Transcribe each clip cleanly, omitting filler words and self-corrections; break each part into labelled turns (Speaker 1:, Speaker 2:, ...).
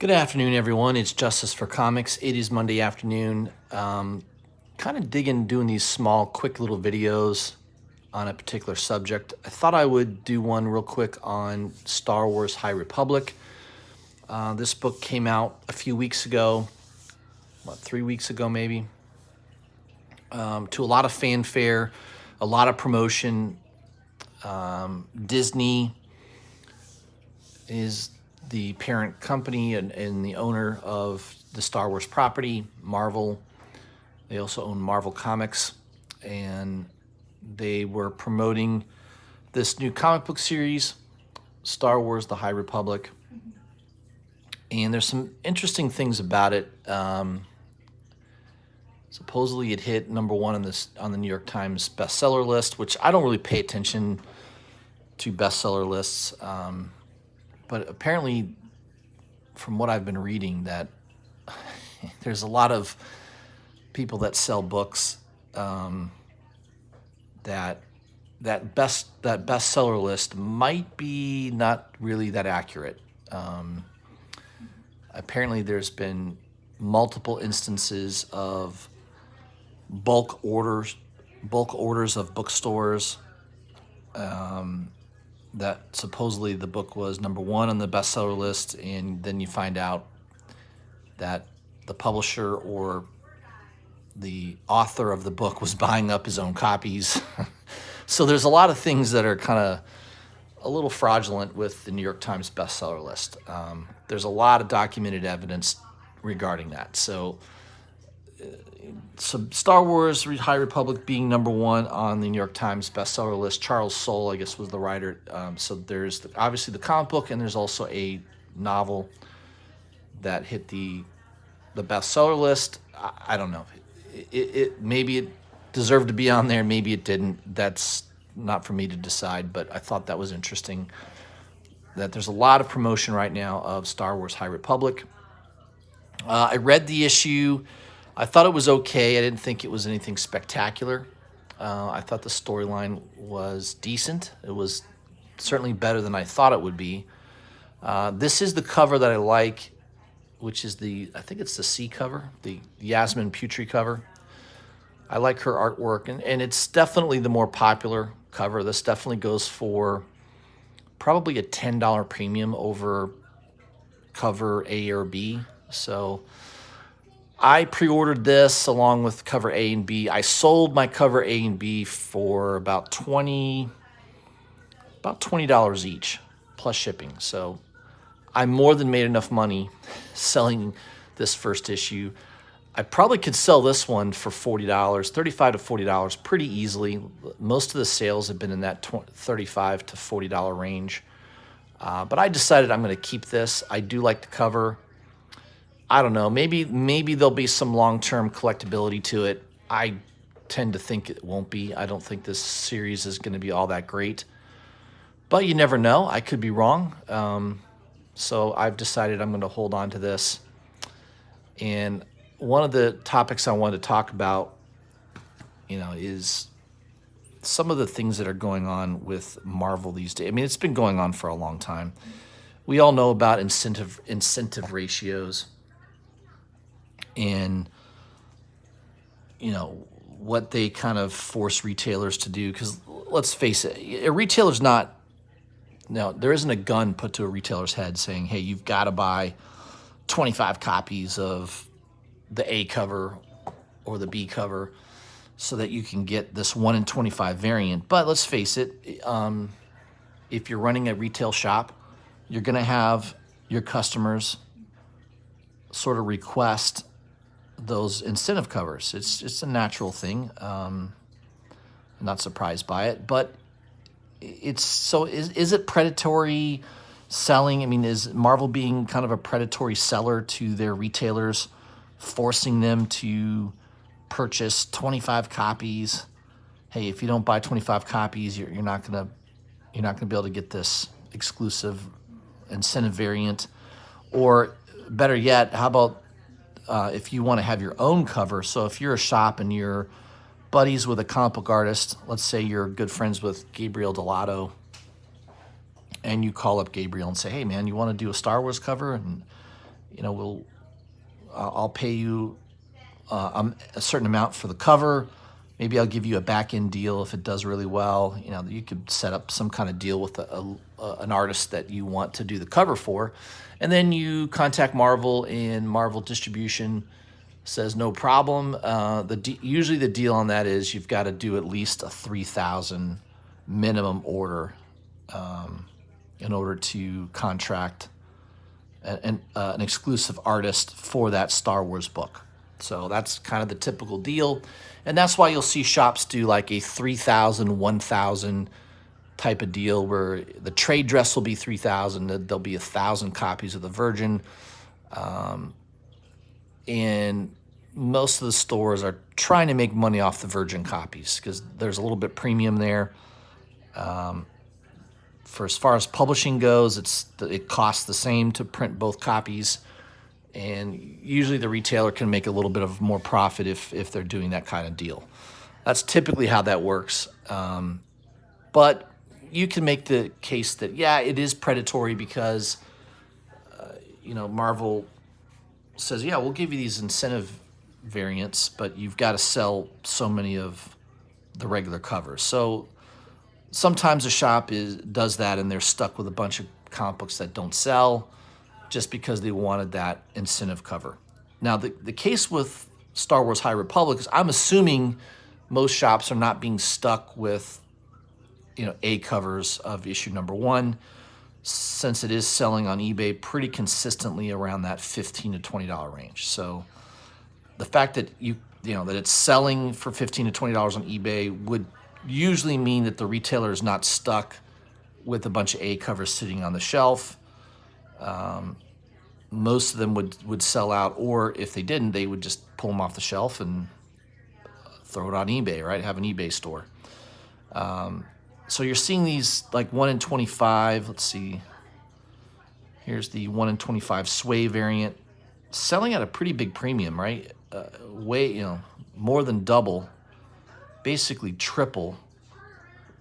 Speaker 1: Good afternoon, everyone. It's Justice for Comics. It is Monday afternoon. Kind of doing these small, quick little videos on a particular subject. I thought I would do one real quick on Star Wars High Republic. This book came out a few weeks ago, 3 weeks ago maybe, to a lot of fanfare, a lot of promotion. Disney is the parent company and the owner of the Star Wars property. Marvel, they also own Marvel Comics, and they were promoting this new comic book series, Star Wars: The High Republic. And there's some interesting things about it. Supposedly, it hit number one on the New York Times bestseller list, which I don't really pay attention to bestseller lists. But apparently, from what I've been reading, that there's a lot of people that sell books that bestseller list might be not really that accurate. Apparently, there's been multiple instances of bulk orders of bookstores. That supposedly the book was number one on the bestseller list, and then you find out that the publisher or the author of the book was buying up his own copies. So there's a lot of things that are kind of a little fraudulent with the New York Times bestseller list. There's a lot of documented evidence regarding that. So Star Wars High Republic being number one on the New York Times bestseller list. Charles Soule, I guess, was the writer. So there's obviously the comic book, and there's also a novel that hit the bestseller list. I don't know. Maybe it deserved to be on there. Maybe it didn't. That's not for me to decide, but I thought that was interesting that there's a lot of promotion right now of Star Wars High Republic. I read the issue. I thought it was okay. I didn't think it was anything spectacular. I thought the storyline was decent. It was certainly better than I thought it would be. This is the cover that I like, which is I think it's the C cover, the Yasmin Putri cover. I like her artwork, and it's definitely the more popular cover. This definitely goes for probably a $10 premium over cover A or B. So I pre-ordered this along with cover A and B. I sold my cover A and B for about $20 each, plus shipping. So I more than made enough money selling this first issue. I probably could sell this one for $40, $35 to $40 pretty easily. Most of the sales have been in that $35 to $40 range. But I decided I'm going to keep this. I do like the cover. I don't know. Maybe there'll be some long-term collectability to it. I tend to think it won't be. I don't think this series is going to be all that great. But you never know. I could be wrong. So I've decided I'm going to hold on to this. And one of the topics I wanted to talk about, is some of the things that are going on with Marvel these days. I mean, it's been going on for a long time. We all know about incentive ratios. And what they kind of force retailers to do, because let's face it, a retailer's there isn't a gun put to a retailer's head saying, hey, you've got to buy 25 copies of the A cover or the B cover so that you can get this 1 in 25 variant. But let's face it, if you're running a retail shop, you're going to have your customers sort of request those incentive covers. It's a natural thing. I'm not surprised by it, but is it predatory selling? I mean, is Marvel being kind of a predatory seller to their retailers, forcing them to purchase 25 copies? Hey, if you don't buy 25 copies, you're not gonna be able to get this exclusive incentive variant. Or better yet, how about if you want to have your own cover? So if you're a shop and you're buddies with a comic book artist, let's say you're good friends with Gabriel Dell'Otto, and you call up Gabriel and say, hey, man, you want to do a Star Wars cover? we'll I'll pay you a certain amount for the cover. Maybe I'll give you a back end deal if it does really well. You could set up some kind of deal with an artist that you want to do the cover for, and then you contact Marvel, and Marvel Distribution says no problem. Usually the deal on that is you've got to do at least a 3,000 minimum order in order to contract an exclusive artist for that Star Wars book. So that's kind of the typical deal. And that's why you'll see shops do like a 3,000, 1,000 type of deal where the trade dress will be 3,000. There'll be 1,000 copies of the Virgin. And most of the stores are trying to make money off the Virgin copies because there's a little bit premium there. For as far as publishing goes, it costs the same to print both copies. And usually the retailer can make a little bit of more profit if they're doing that kind of deal. That's typically how that works. But you can make the case that, yeah, it is predatory because, Marvel says, yeah, we'll give you these incentive variants, but you've got to sell so many of the regular covers. So sometimes a shop does that and they're stuck with a bunch of comic books that don't sell just because they wanted that incentive cover. Now, the case with Star Wars High Republic is I'm assuming most shops are not being stuck with, A covers of issue number 1, since it is selling on eBay pretty consistently around that $15 to $20 range. So the fact that that it's selling for $15 to $20 on eBay would usually mean that the retailer is not stuck with a bunch of A covers sitting on the shelf. Most of them would sell out, or if they didn't, they would just pull them off the shelf and throw it on eBay, right? Have an eBay store. So you're seeing these like 1 in 25. Let's see. Here's the 1 in 25 Sway variant, selling at a pretty big premium, right? More than double, basically triple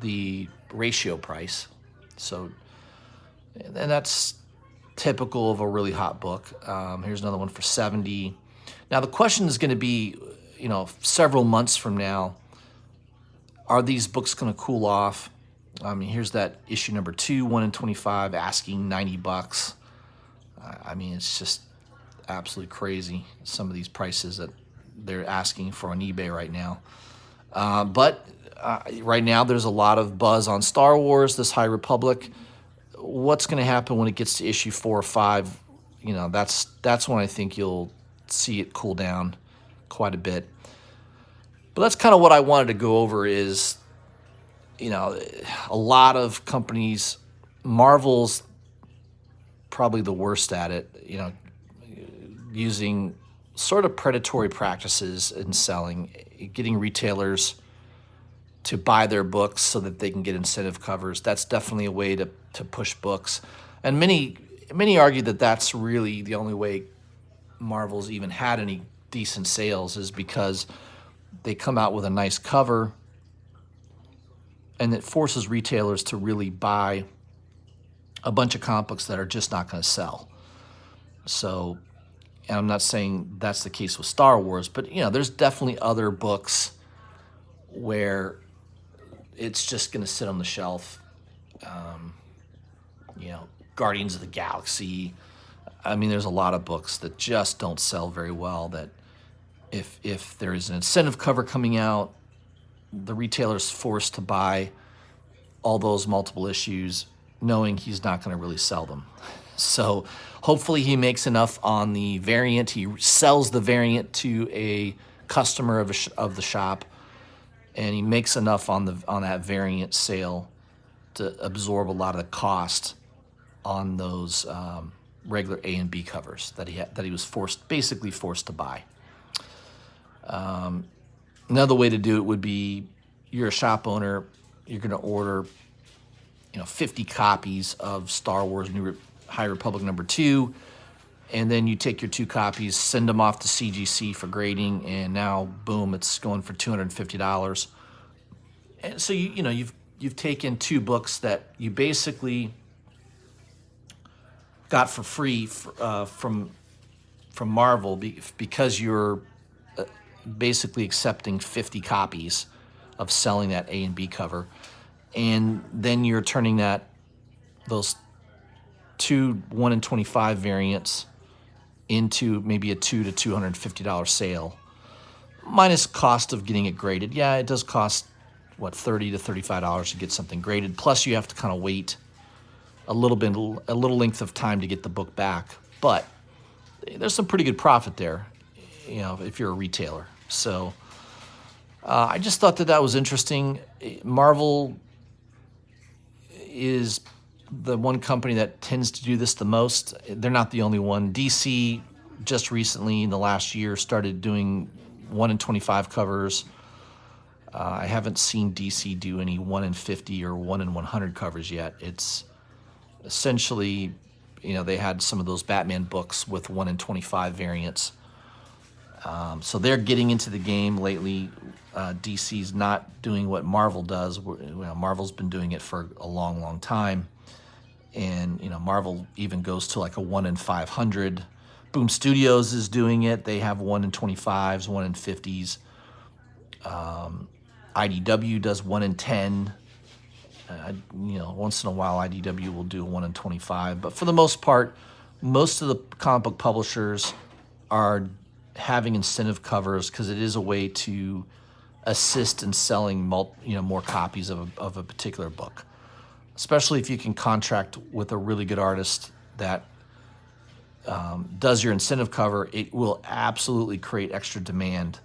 Speaker 1: the ratio price. So, and that's typical of a really hot book. Here's another one for $70. Now the question is going to be, several months from now, are these books going to cool off? Here's that issue number 2, 1 in 25, asking $90. It's just absolutely crazy, some of these prices that they're asking for on eBay right now. But right now there's a lot of buzz on Star Wars, this High Republic. What's going to happen when it gets to issue 4 or 5? That's when I think you'll see it cool down quite a bit. But that's kind of what I wanted to go over is, a lot of companies, Marvel's probably the worst at it, using sort of predatory practices in selling, getting retailers to buy their books so that they can get incentive covers. That's definitely a way to push books. And many argue that that's really the only way Marvel's even had any decent sales is because they come out with a nice cover and it forces retailers to really buy a bunch of comic books that are just not going to sell. So, and I'm not saying that's the case with Star Wars, but there's definitely other books where it's just going to sit on the shelf. Guardians of the Galaxy. There's a lot of books that just don't sell very well that if there is an incentive cover coming out, the retailer's forced to buy all those multiple issues knowing he's not going to really sell them. So hopefully he makes enough on the variant. He sells the variant to a customer of the shop, and he makes enough on that variant sale to absorb a lot of the cost on those regular A and B covers that he was basically forced to buy. Another way to do it would be you're a shop owner, you're going to order 50 copies of Star Wars High Republic number 2, and then you take your 2 copies, send them off to CGC for grading, and now boom, it's going for $250. And so you've taken 2 books that you basically got for free from from Marvel because you're basically accepting 50 copies of selling that A and B cover, and then you're turning those two 1 in 25 variants into maybe a $200 to $250 sale, minus cost of getting it graded. Yeah, it does cost what, $30 to $35 to get something graded. Plus, you have to kind of wait a little length of time to get the book back. But there's some pretty good profit there, if you're a retailer. So I just thought that was interesting. Marvel is the one company that tends to do this the most. They're not the only one. DC just recently, in the last year, started doing 1 in 25 covers. I haven't seen DC do any 1 in 50 or 1 in 100 covers yet. It's essentially, they had some of those Batman books with 1 in 25 variants. So they're getting into the game lately. DC's not doing what Marvel does. Marvel's been doing it for a long, long time. And, Marvel even goes to like a 1 in 500. Boom Studios is doing it. They have 1 in 25s, 1 in 50s. IDW does 1 in 10. Once in a while, IDW will do a 1 in 25. But for the most part, most of the comic book publishers are having incentive covers because it is a way to assist in selling more copies of a particular book. Especially if you can contract with a really good artist that does your incentive cover, it will absolutely create extra demand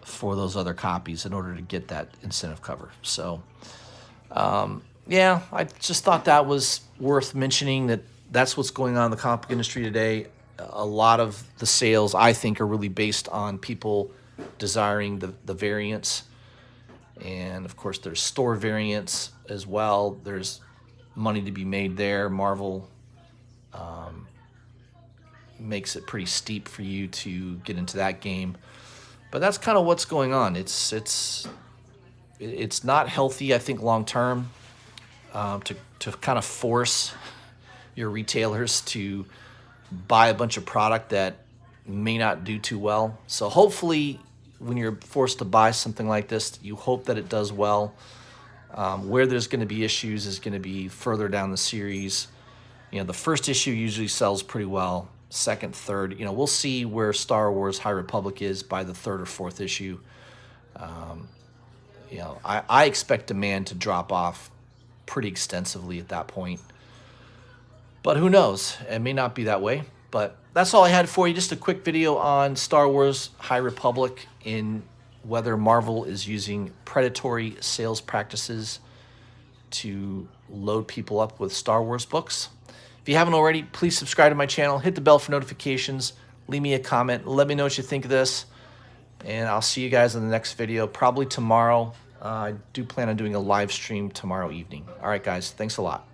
Speaker 1: for those other copies in order to get that incentive cover. So, I just thought that was worth mentioning, that's what's going on in the comic book industry today. A lot of the sales, I think, are really based on people desiring the variants. And, of course, there's store variants as well. There's money to be made there. Marvel makes it pretty steep for you to get into that game. But that's kind of what's going on. It's not healthy, I think, long term, to kind of force your retailers to buy a bunch of product that may not do too well. So hopefully, when you're forced to buy something like this, you hope that it does well. Where there's going to be issues is going to be further down the series. The first issue usually sells pretty well. Second, third, we'll see where Star Wars High Republic is by the third or fourth issue. I expect demand to drop off pretty extensively at that point. But who knows? It may not be that way. But that's all I had for you. Just a quick video on Star Wars High Republic, in whether Marvel is using predatory sales practices to load people up with Star Wars books. If you haven't already, please subscribe to my channel. Hit the bell for notifications. Leave me a comment. Let me know what you think of this. And I'll see you guys in the next video, probably tomorrow. I do plan on doing a live stream tomorrow evening. All right, guys. Thanks a lot.